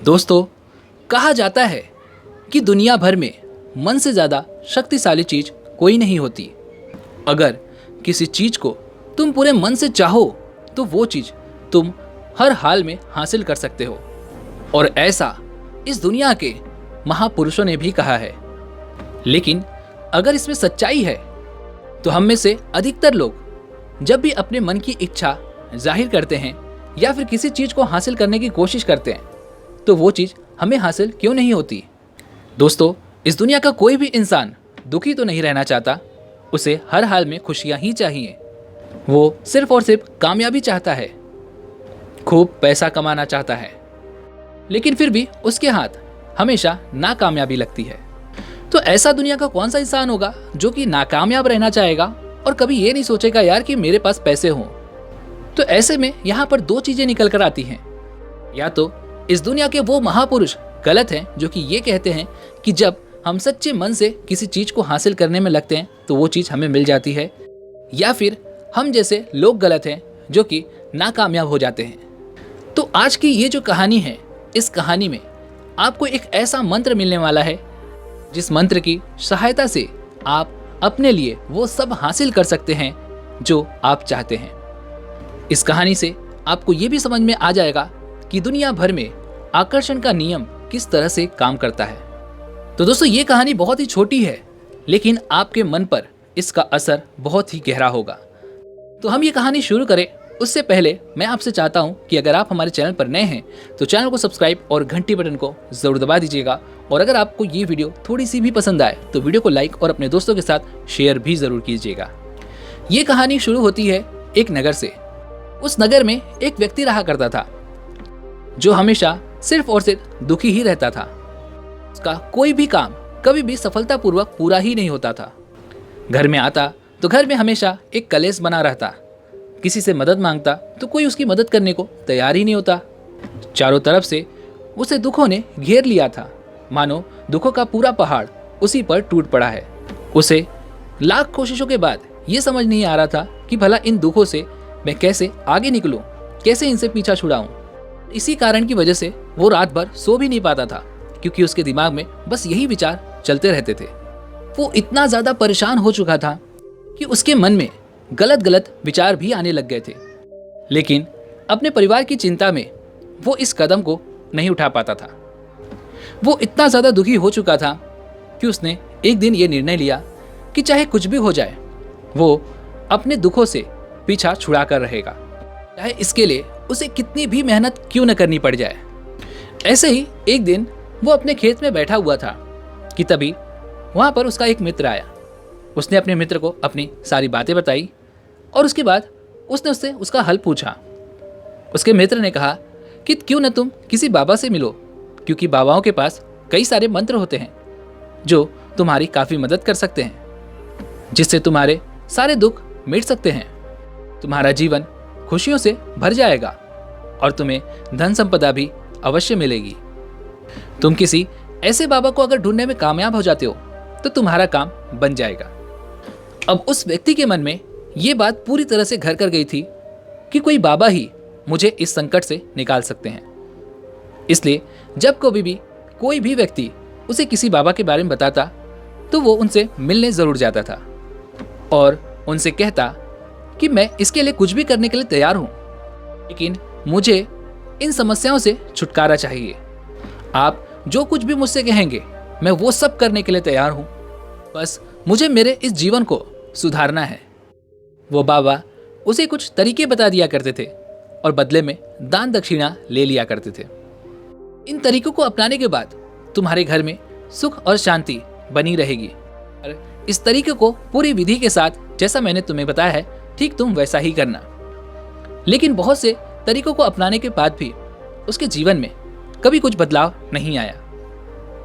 दोस्तों, कहा जाता है कि दुनिया भर में मन से ज़्यादा शक्तिशाली चीज़ कोई नहीं होती। अगर किसी चीज़ को तुम पूरे मन से चाहो तो वो चीज़ तुम हर हाल में हासिल कर सकते हो, और ऐसा इस दुनिया के महापुरुषों ने भी कहा है। लेकिन अगर इसमें सच्चाई है तो हम में से अधिकतर लोग जब भी अपने मन की इच्छा जाहिर करते हैं या फिर किसी चीज़ को हासिल करने की कोशिश करते हैं तो वो चीज़ हमें हासिल क्यों नहीं होती। दोस्तों, इस दुनिया का कोई भी इंसान दुखी तो नहीं रहना चाहता, उसे हर हाल में खुशियाँ ही चाहिए। वो सिर्फ और सिर्फ कामयाबी चाहता है, खूब पैसा कमाना चाहता है, लेकिन फिर भी उसके हाथ हमेशा नाकामयाबी लगती है। तो ऐसा दुनिया का कौन सा इंसान होगा जो कि नाकामयाब रहना चाहेगा और कभी ये नहीं सोचेगा यार कि मेरे पास पैसे हों। तो ऐसे में यहाँ पर दो चीज़ें निकल कर आती हैं। या तो इस दुनिया के वो महापुरुष गलत हैं जो कि ये कहते हैं कि जब हम सच्चे मन से किसी चीज़ को हासिल करने में लगते हैं तो वो चीज़ हमें मिल जाती है, या फिर हम जैसे लोग गलत हैं जो कि नाकामयाब हो जाते हैं। तो आज की ये जो कहानी है, इस कहानी में आपको एक ऐसा मंत्र मिलने वाला है जिस मंत्र की सहायता से आप अपने लिए वो सब हासिल कर सकते हैं जो आप चाहते हैं। इस कहानी से आपको ये भी समझ में आ जाएगा कि दुनिया भर में आकर्षण का नियम किस तरह से काम करता है। तो दोस्तों, ये कहानी बहुत ही छोटी है लेकिन आपके मन पर इसका असर बहुत ही गहरा होगा। तो हम ये कहानी शुरू करें उससे पहले मैं आपसे चाहता हूं कि अगर आप हमारे चैनल पर नए हैं तो चैनल को सब्सक्राइब और घंटी बटन को जरूर दबा दीजिएगा, और अगर आपको ये वीडियो थोड़ी सी भी पसंद आए तो वीडियो को लाइक और अपने दोस्तों के साथ शेयर भी जरूर कीजिएगा। ये कहानी शुरू होती है एक नगर से। उस नगर में एक व्यक्ति रहा करता था जो हमेशा सिर्फ और सिर्फ दुखी ही रहता था। उसका कोई भी काम कभी भी सफलतापूर्वक पूरा ही नहीं होता था। घर में आता तो घर में हमेशा एक कलेश बना रहता, किसी से मदद मांगता तो कोई उसकी मदद करने को तैयार ही नहीं होता। चारों तरफ से उसे दुखों ने घेर लिया था, मानो दुखों का पूरा पहाड़ उसी पर टूट पड़ा है। उसे लाख कोशिशों के बाद ये समझ नहीं आ रहा था कि भला इन दुखों से मैं कैसे आगे निकलूं, कैसे इनसे पीछा छुड़ाऊं। इसी कारण की वजह से वो रात भर सो भी नहीं पाता था, क्योंकि उसके दिमाग में बस यही विचार चलते रहते थे। वो इतना ज़्यादा परेशान हो चुका था कि उसके मन में गलत गलत विचार भी आने लग गए थे। लेकिन अपने परिवार की चिंता में वो इस कदम को नहीं उठा पाता था। वो इतना ज़्यादा दुखी हो चुका था कि उसने एक दिन ये निर्णय लिया कि चाहे कुछ भी हो जाए वो अपने दुखों से पीछा छुड़ा कर रहेगा, चाहे इसके लिए उसे कितनी भी मेहनत क्यों न करनी पड़ जाए। ऐसे ही एक दिन वो अपने खेत में बैठा हुआ था कि तभी वहाँ पर उसका एक मित्र आया। उसने अपने मित्र को अपनी सारी बातें बताई और उसके बाद उसने उससे उसका हल पूछा। उसके मित्र ने कहा कि क्यों न तुम किसी बाबा से मिलो, क्योंकि बाबाओं के पास कई सारे मंत्र होते हैं जो तुम्हारी काफ़ी मदद कर सकते हैं, जिससे तुम्हारे सारे दुख मिट सकते हैं। तुम्हारा जीवन खुशियों से भर जाएगा और तुम्हें धन संपदा भी अवश्य मिलेगी। तुम किसी ऐसे बाबा को अगर ढूंढने में कामयाब हो जाते हो तो तुम्हारा काम बन जाएगा। अब उस व्यक्ति के मन में ये बात पूरी तरह से घर कर गई थी कि कोई बाबा ही मुझे इस संकट से निकाल सकते हैं। इसलिए जब कभी भी कोई भी व्यक्ति उसे किसी बाबा के बारे में बताता तो वो उनसे मिलने ज़रूर जाता था और उनसे कहता कि मैं इसके लिए कुछ भी करने के लिए तैयार हूँ, लेकिन मुझे इन समस्याओं से छुटकारा चाहिए। आप जो कुछ भी मुझसे कहेंगे मैं वो सब करने के लिए तैयार हूँ, बस मुझे मेरे इस जीवन को सुधारना है। वो बाबा उसे कुछ तरीके बता दिया करते थे और बदले में दान दक्षिणा ले लिया करते थे। इन तरीकों को अपनाने के बाद तुम्हारे घर में सुख और शांति बनी रहेगी। और इस तरीके को पूरी विधि के साथ जैसा मैंने तुम्हें बताया है ठीक तुम वैसा ही करना। लेकिन बहुत से तरीकों को अपनाने के बाद भी उसके जीवन में कभी कुछ बदलाव नहीं आया।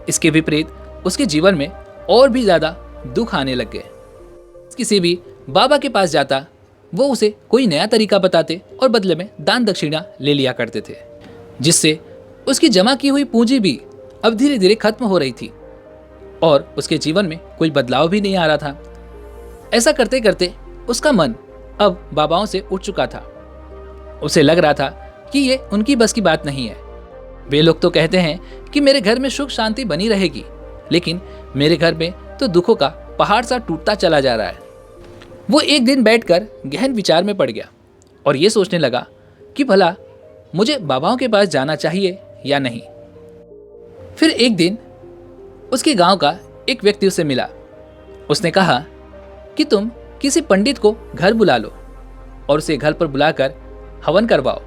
इसके विपरीत उसके जीवन में और भी ज़्यादा दुख आने लग गए। किसी भी बाबा के पास जाता वो उसे कोई नया तरीका बताते और बदले में दान दक्षिणा ले लिया करते थे, जिससे उसकी जमा की हुई पूंजी भी अब धीरे धीरे खत्म हो रही थी और उसके जीवन में कोई बदलाव भी नहीं आ रहा था। ऐसा करते करते उसका मन अब बाबाओं से उठ चुका था। उसे लग रहा था कि ये उनकी बस की बात नहीं है। वे लोग तो कहते हैं कि मेरे घर में सुख शांति बनी रहेगी, लेकिन मेरे घर में तो दुखों का पहाड़ सा टूटता चला जा रहा है। वो एक दिन बैठकर गहन विचार में पड़ गया और ये सोचने लगा कि भला मुझे बाबाओं के पास जाना चाहिए या नहीं। फिर एक दिन उसके गांव का एक व्यक्ति उसे मिला। उसने कहा कि तुम किसी पंडित को घर बुला लो और उसे घर पर बुलाकर हवन करवाओ।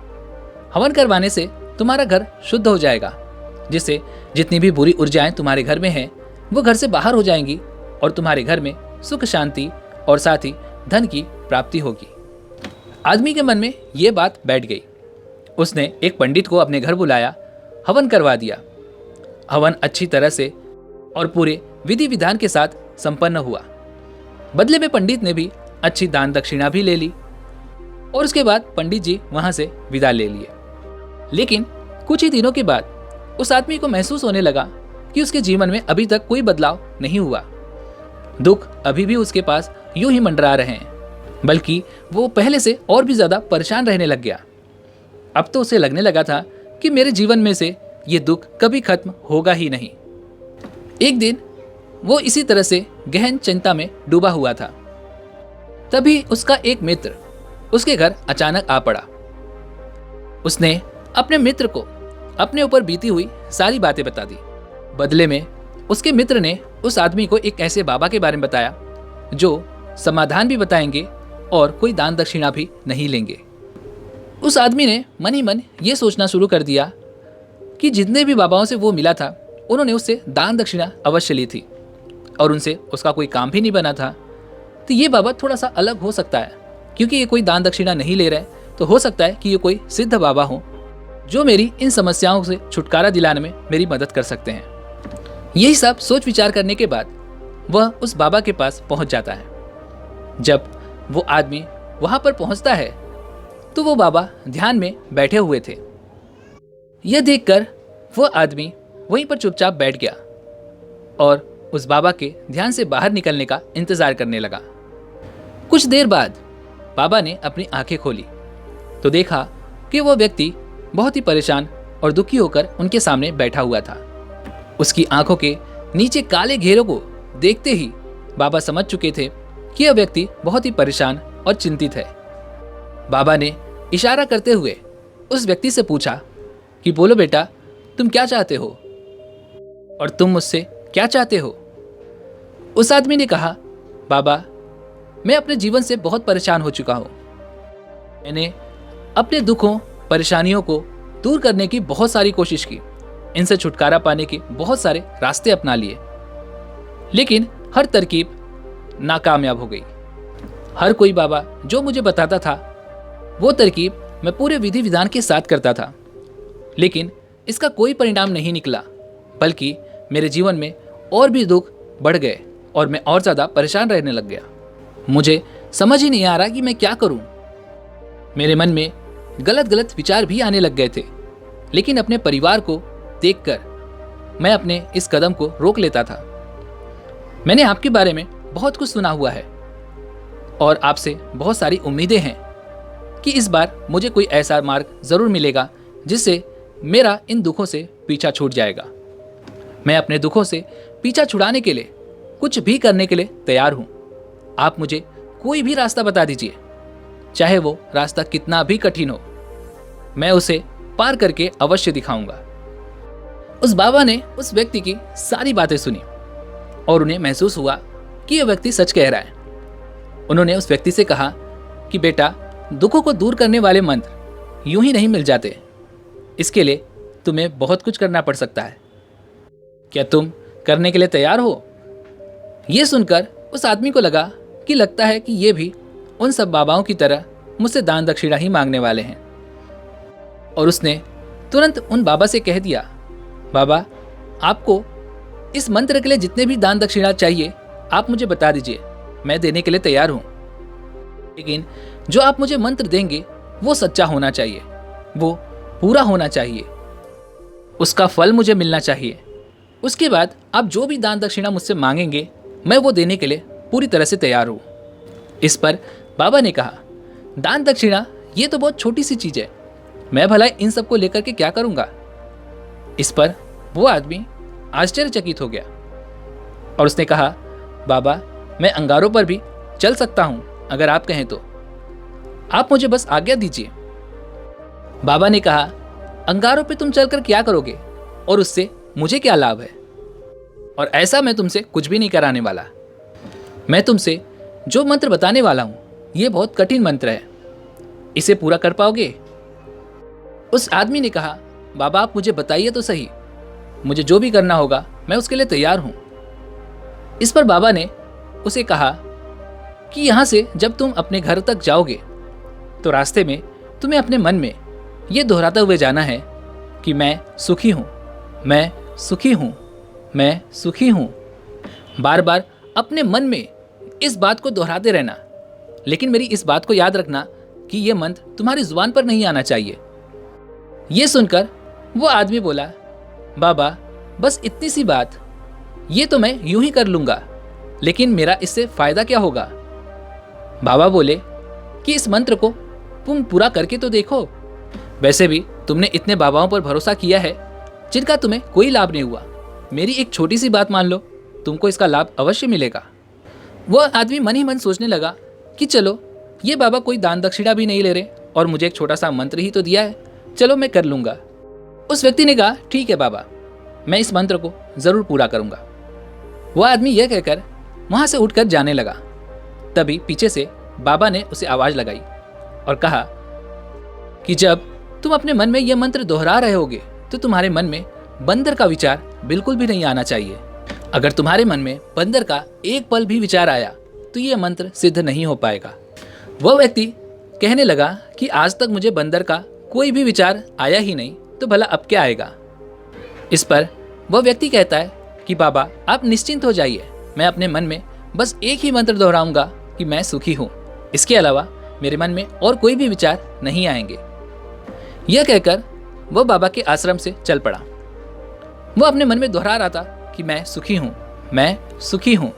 हवन करवाने से तुम्हारा घर शुद्ध हो जाएगा, जिससे जितनी भी बुरी ऊर्जाएं तुम्हारे घर में हैं वो घर से बाहर हो जाएंगी और तुम्हारे घर में सुख शांति और साथ ही धन की प्राप्ति होगी। आदमी के मन में ये बात बैठ गई। उसने एक पंडित को अपने घर बुलाया, हवन करवा दिया। हवन अच्छी तरह से और पूरे विधि विधान के साथ संपन्न हुआ। बदले में पंडित ने भी अच्छी दान दक्षिणा भी ले ली और उसके बाद पंडित जी वहां से विदा ले लिए। लेकिन कुछ ही दिनों के बाद उस आदमी को महसूस होने लगा कि उसके जीवन में अभी तक कोई बदलाव नहीं हुआ। दुख अभी भी उसके पास यूं ही मंडरा रहे हैं, बल्कि वो पहले से और भी ज्यादा परेशान रहने लग गया। अब तो उसे लगने लगा था कि मेरे जीवन में से ये दुख कभी खत्म होगा ही नहीं। एक दिन वो इसी तरह से गहन चिंता में डूबा हुआ था। तभी उसका एक मित्र उसके घर अचानक आ पड़ा। उसने अपने मित्र को अपने ऊपर बीती हुई सारी बातें बता दी। बदले में उसके मित्र ने उस आदमी को एक ऐसे बाबा के बारे में बताया जो समाधान भी बताएंगे और कोई दान दक्षिणा भी नहीं लेंगे। उस आदमी ने मन ही मन ये सोचना शुरू कर दिया कि जितने भी बाबाओं से वो मिला था उन्होंने उससे दान दक्षिणा अवश्य ली थी और उनसे उसका कोई काम भी नहीं बना था। तो ये बाबा थोड़ा सा अलग हो सकता है, क्योंकि ये कोई दान दक्षिणा नहीं ले रहे, तो हो सकता है कि ये कोई सिद्ध बाबा हो जो मेरी इन समस्याओं से छुटकारा दिलाने में मेरी मदद कर सकते हैं। यही सब सोच विचार करने के बाद वह उस बाबा के पास पहुंच जाता है। जब वो आदमी वहां पर पहुंचता है तो वो बाबा ध्यान में बैठे हुए थे। यह देखकर वो आदमी वहीं पर चुपचाप बैठ गया और उस बाबा के ध्यान से बाहर निकलने का इंतजार करने लगा। कुछ देर बाद बाबा ने अपनी आंखें खोली तो देखा कि वो व्यक्ति बहुत ही परेशान और दुखी होकर उनके सामने बैठा हुआ था। उसकी आंखों के नीचे काले घेरों को देखते ही बाबा समझ चुके थे कि यह व्यक्ति बहुत ही परेशान और चिंतित है। बाबा ने इशारा करते हुए उस व्यक्ति से पूछा कि बोलो बेटा, तुम क्या चाहते हो और तुम मुझसे क्या चाहते हो? उस आदमी ने कहा, बाबा, मैं अपने जीवन से बहुत परेशान हो चुका हूं। मैंने अपने दुखों परेशानियों को दूर करने की बहुत सारी कोशिश की, इनसे छुटकारा पाने के बहुत सारे रास्ते अपना लिए, लेकिन हर तरकीब नाकामयाब हो गई। हर कोई बाबा जो मुझे बताता था वो तरकीब मैं पूरे विधि विधान के साथ करता था, लेकिन इसका कोई परिणाम नहीं निकला, बल्कि मेरे जीवन में और भी दुख बढ़ गए और मैं और ज़्यादा परेशान रहने लग गया। मुझे समझ ही नहीं आ रहा कि मैं क्या करूं। मेरे मन में गलत गलत विचार भी आने लग गए थे, लेकिन अपने परिवार को देखकर मैं अपने इस कदम को रोक लेता था। मैंने आपके बारे में बहुत कुछ सुना हुआ है और आपसे बहुत सारी उम्मीदें हैं कि इस बार मुझे कोई ऐसा मार्ग ज़रूर मिलेगा जिससे मेरा इन दुखों से पीछा छूट जाएगा। मैं अपने दुखों से पीछा छुड़ाने के लिए कुछ भी करने के लिए तैयार हूँ। आप मुझे कोई भी रास्ता बता दीजिए, चाहे वो रास्ता कितना भी कठिन हो, मैं उसे पार करके अवश्य दिखाऊंगा। उस बाबा ने उस व्यक्ति की सारी बातें सुनी और उन्हें महसूस हुआ कि यह व्यक्ति सच कह रहा है। उन्होंने उस व्यक्ति से कहा कि बेटा, दुखों को दूर करने वाले मंत्र यूं ही नहीं मिल जाते, इसके लिए तुम्हें बहुत कुछ करना पड़ सकता है। क्या तुम करने के लिए तैयार हो? यह सुनकर उस आदमी को लगा कि लगता है कि ये भी उन सब बाबाओं की तरह मुझसे दान दक्षिणा ही मांगने वाले हैं, और उसने तुरंत उन बाबा से कह दिया, बाबा, आपको इस मंत्र के लिए जितने भी दान दक्षिणा चाहिए आप मुझे बता दीजिए, मैं देने के लिए तैयार हूं। लेकिन जो आप मुझे मंत्र देंगे वो सच्चा होना चाहिए, वो पूरा होना चाहिए, उसका फल मुझे मिलना चाहिए। उसके बाद आप जो भी दान दक्षिणा मुझसे मांगेंगे मैं वो देने के लिए पूरी तरह से तैयार हूँ। इस पर बाबा ने कहा, दान दक्षिणा ये तो बहुत छोटी सी चीज़ है, मैं भला इन सब को लेकर के क्या करूँगा? इस पर वो आदमी आश्चर्यचकित हो गया और उसने कहा, बाबा, मैं अंगारों पर भी चल सकता हूँ अगर आप कहें तो। आप मुझे बस आज्ञा दीजिए। बाबा ने कहा, अंगारों पे तुम चलकर क्या करोगे और उससे मुझे क्या लाभ है? और ऐसा मैं तुमसे कुछ भी नहीं कराने वाला। मैं तुमसे जो मंत्र बताने वाला हूँ ये बहुत कठिन मंत्र है, इसे पूरा कर पाओगे? उस आदमी ने कहा, बाबा आप मुझे बताइए तो सही, मुझे जो भी करना होगा मैं उसके लिए तैयार हूँ। इस पर बाबा ने उसे कहा कि यहाँ से जब तुम अपने घर तक जाओगे तो रास्ते में तुम्हें अपने मन में ये दोहराते हुए जाना है कि मैं सुखी हूँ, मैं सुखी हूँ, मैं सुखी हूँ। बार बार अपने मन में इस बात को दोहराते रहना, लेकिन मेरी इस बात को याद रखना कि यह मंत्र तुम्हारी जुबान पर नहीं आना चाहिए। ये सुनकर वो आदमी बोला, बाबा बस इतनी सी बात, ये तो मैं यूं ही कर लूंगा, लेकिन मेरा इससे फायदा क्या होगा? बाबा बोले कि इस मंत्र को तुम पूरा करके तो देखो। वैसे भी तुमने इतने बाबाओं पर भरोसा किया है जिनका तुम्हें कोई लाभ नहीं हुआ। मेरी एक छोटी सी बात मान लो, तुमको इसका लाभ अवश्य मिलेगा। वह आदमी मन ही मन सोचने लगा कि चलो, ये बाबा कोई दान दक्षिणा भी नहीं ले रहे और मुझे एक छोटा सा मंत्र ही तो दिया है, चलो मैं कर लूंगा। उस व्यक्ति ने कहा, ठीक है बाबा, मैं इस मंत्र को जरूर पूरा करूंगा। वह आदमी यह कहकर वहां से उठकर जाने लगा। तभी पीछे से बाबा ने उसे आवाज लगाई और कहा कि जब तुम अपने मन में यह मंत्र दोहरा रहे होगे तो तुम्हारे मन में बंदर का विचार बिल्कुल भी नहीं आना चाहिए। अगर तुम्हारे मन में बंदर का एक पल भी विचार आया तो यह मंत्र सिद्ध नहीं हो पाएगा। वह व्यक्ति कहने लगा कि आज तक मुझे बंदर का कोई भी विचार आया ही नहीं, तो भला अब क्या आएगा? इस पर वह व्यक्ति कहता है कि बाबा आप निश्चिंत हो जाइए, मैं अपने मन में बस एक ही मंत्र दोहराऊंगा कि मैं सुखी हूँ, इसके अलावा मेरे मन में और कोई भी विचार नहीं आएंगे। यह कहकर वह बाबा के आश्रम से चल पड़ा। वह अपने मन में दोहरा रहा था कि मैं सुखी हूँ, मैं सुखी हूँ।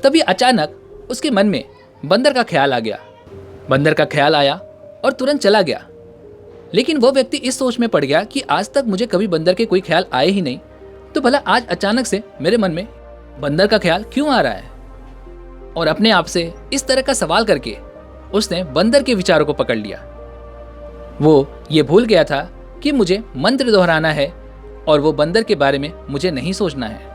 तभी अचानक उसके मन में बंदर का ख्याल आ गया। बंदर का ख्याल आया और तुरंत चला गया। लेकिन वह व्यक्ति इस सोच में पड़ गया कि आज तक मुझे कभी बंदर के कोई ख्याल आए ही नहीं, तो भला आज अचानक से मेरे मन में बंदर का ख्याल क्यों आ रहा है? और अपने आप से इस तरह का सवाल करके उसने बंदर के विचारों को पकड़ लिया। वो ये भूल गया था कि मुझे मंत्र दोहराना है और वो बंदर के बारे में मुझे नहीं सोचना है।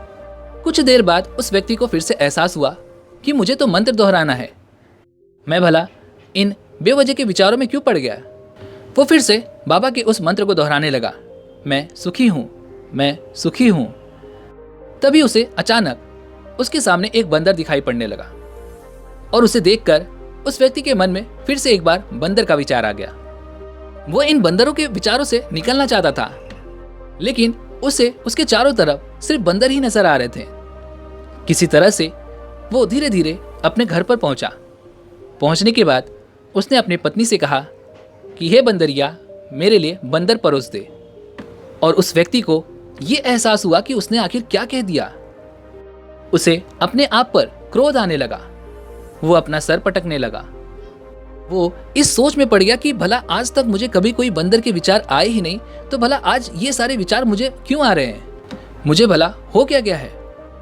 कुछ देर बाद उस व्यक्ति को फिर से एहसास हुआ कि मुझे तो मंत्र दोहराना है, मैं भला इन बेवजह के विचारों में क्यों पड़ गया? वो फिर से बाबा के उस मंत्र को दोहराने लगा, मैं सुखी हूँ, मैं सुखी हूँ। तभी उसे अचानक उसके सामने एक बंदर दिखाई पड़ने लगा और उसे देखकर उस व्यक्ति के मन में फिर से एक बार बंदर का विचार आ गया। वो इन बंदरों के विचारों से निकलना चाहता था, लेकिन उसे उसके चारों तरफ सिर्फ बंदर ही नजर आ रहे थे। किसी तरह से वो धीरे धीरे अपने घर पर पहुंचा। पहुंचने के बाद उसने अपनी पत्नी से कहा कि हे बंदरिया, मेरे लिए बंदर परोस दे। और उस व्यक्ति को ये एहसास हुआ कि उसने आखिर क्या कह दिया। उसे अपने आप पर क्रोध आने लगा। वो अपना सर पटकने लगा। वो इस सोच में पड़ गया कि भला आज तक मुझे कभी कोई बंदर के विचार आए ही नहीं, तो भला आज ये सारे विचार मुझे क्यों आ रहे हैं? मुझे भला हो क्या गया है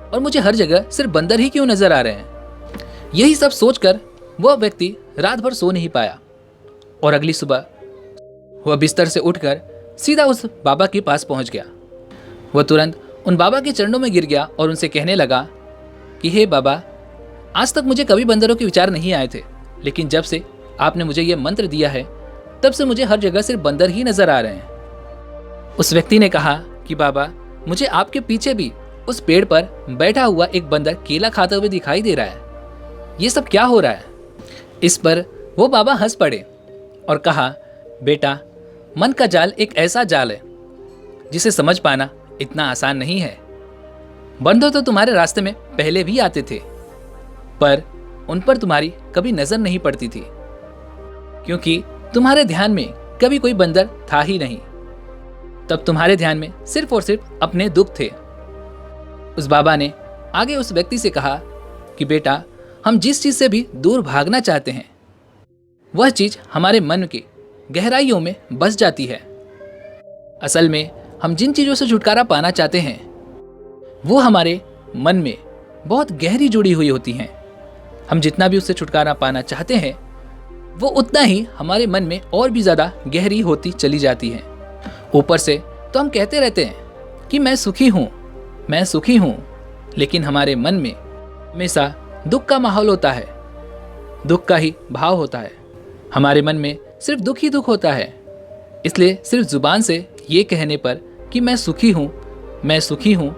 और मुझे हर जगह सिर्फ बंदर ही क्यों नजर आ रहे हैं? यही सब सोचकर वह व्यक्ति रात भर सो नहीं पाया और अगली सुबह वह बिस्तर से उठकर सीधा उस बाबा के पास पहुंच गया। वह तुरंत उन बाबा के चरणों में गिर गया और उनसे कहने लगा कि हे बाबा, आज तक मुझे कभी बंदरों के विचार नहीं आए थे, लेकिन जब से आपने मुझे यह मंत्र दिया है तब से मुझे हर जगह सिर्फ बंदर ही नजर आ रहे हैं। उस व्यक्ति ने कहा कि बाबा, मुझे आपके पीछे भी उस पेड़ पर बैठा हुआ एक बंदर केला खाते हुए दिखाई दे रहा है, ये सब क्या हो रहा है? इस पर वो बाबा हंस पड़े और कहा, बेटा, मन का जाल एक ऐसा जाल है जिसे समझ पाना इतना आसान नहीं है। बंदर तो तुम्हारे रास्ते में पहले भी आते थे, पर उन पर तुम्हारी कभी नजर नहीं पड़ती थी, क्योंकि तुम्हारे ध्यान में कभी कोई बंदर था ही नहीं। तब तुम्हारे ध्यान में सिर्फ और सिर्फ अपने दुख थे। उस बाबा ने आगे उस व्यक्ति से कहा कि बेटा, हम जिस चीज से भी दूर भागना चाहते हैं वह चीज हमारे मन के गहराइयों में बस जाती है। असल में हम जिन चीज़ों से छुटकारा पाना चाहते हैं वो हमारे मन में बहुत गहरी जुड़ी हुई होती हैं। हम जितना भी उससे छुटकारा पाना चाहते हैं वो उतना ही हमारे मन में और भी ज़्यादा गहरी होती चली जाती है। ऊपर से तो हम कहते रहते हैं कि मैं सुखी हूँ, मैं सुखी हूँ, लेकिन हमारे मन में हमेशा दुख का माहौल होता है, दुख का ही भाव होता है। हमारे मन में सिर्फ दुख ही दुख होता है। इसलिए सिर्फ जुबान से ये कहने पर कि मैं सुखी हूँ, मैं सुखी हूँ,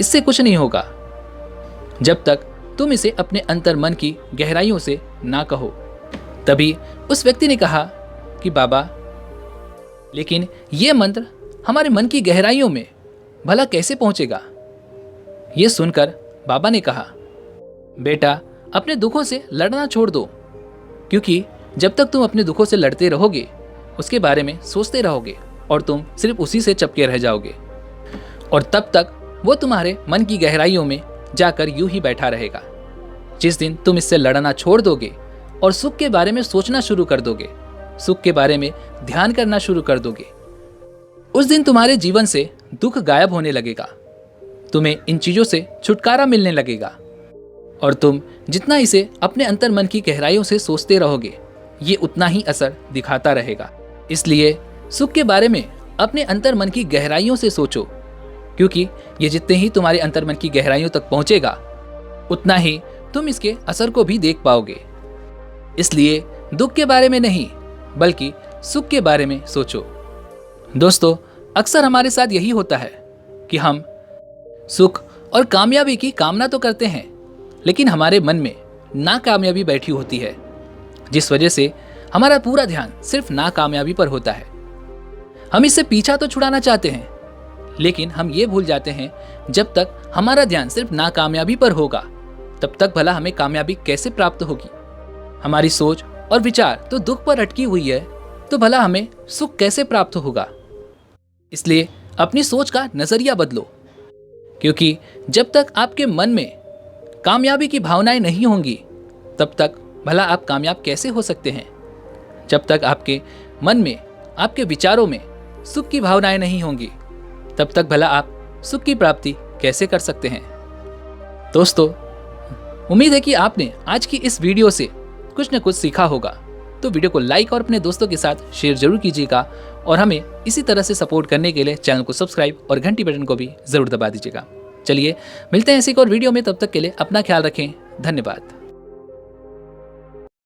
इससे कुछ नहीं होगा जब तक तुम इसे अपने अंतर मन की गहराइयों से ना कहो। तभी उस व्यक्ति ने कहा कि बाबा, लेकिन ये मंत्र हमारे मन की गहराइयों में भला कैसे पहुंचेगा? ये सुनकर बाबा ने कहा, बेटा, अपने दुखों से लड़ना छोड़ दो, क्योंकि जब तक तुम अपने दुखों से लड़ते रहोगे, उसके बारे में सोचते रहोगे और तुम सिर्फ उसी से चिपके रह जाओगे, और तब तक वो तुम्हारे मन की गहराइयों में जाकर यूं ही बैठा रहेगा। जिस दिन तुम इससे लड़ना छोड़ दोगे और सुख के बारे में सोचना शुरू कर दोगे, सुख के बारे में ध्यान करना शुरू कर दोगे, उस दिन तुम्हारे जीवन से दुख गायब होने लगेगा। तुम्हें इन चीजों से छुटकारा मिलने लगेगा और तुम जितना इसे अपने अंतर मन की गहराइयों से सोचते रहोगे, ये उतना ही असर दिखाता रहेगा। इसलिए सुख के बारे में अपने अंतर मन की गहराइयों से सोचो, क्योंकि ये जितने ही तुम्हारे अंतर मन की गहराइयों तक पहुंचेगा, उतना ही तुम इसके असर को भी देख पाओगे। इसलिए दुख के बारे में नहीं, बल्कि सुख के बारे में सोचो। दोस्तों, अक्सर हमारे साथ यही होता है कि हम सुख और कामयाबी की कामना तो करते हैं, लेकिन हमारे मन में नाकामयाबी बैठी होती है, जिस वजह से हमारा पूरा ध्यान सिर्फ नाकामयाबी पर होता है। हम इससे पीछा तो छुड़ाना चाहते हैं, लेकिन हम ये भूल जाते हैं जब तक हमारा ध्यान सिर्फ नाकामयाबी पर होगा, तब तक भला हमें कामयाबी कैसे प्राप्त होगी? हमारी सोच और विचार तो दुख पर अटकी हुई है, तो भला हमें सुख कैसे प्राप्त होगा? इसलिए अपनी सोच का नजरिया बदलो, क्योंकि जब तक आपके मन में कामयाबी की भावनाएं नहीं होंगी, तब तक भला आप कामयाब कैसे हो सकते हैं? जब तक आपके मन में, आपके विचारों में सुख की भावनाएं नहीं होंगी, तब तक भला आप सुख की प्राप्ति कैसे कर सकते हैं? दोस्तों, उम्मीद है कि आपने आज की इस वीडियो से कुछ न कुछ सीखा होगा। तो वीडियो को लाइक और अपने दोस्तों के साथ शेयर जरूर कीजिएगा और हमें इसी तरह से सपोर्ट करने के लिए चैनल को सब्सक्राइब और घंटी बटन को भी जरूर दबा दीजिएगा। चलिए मिलते हैं ऐसी एक और वीडियो में, तब तक के लिए अपना ख्याल रखें। धन्यवाद।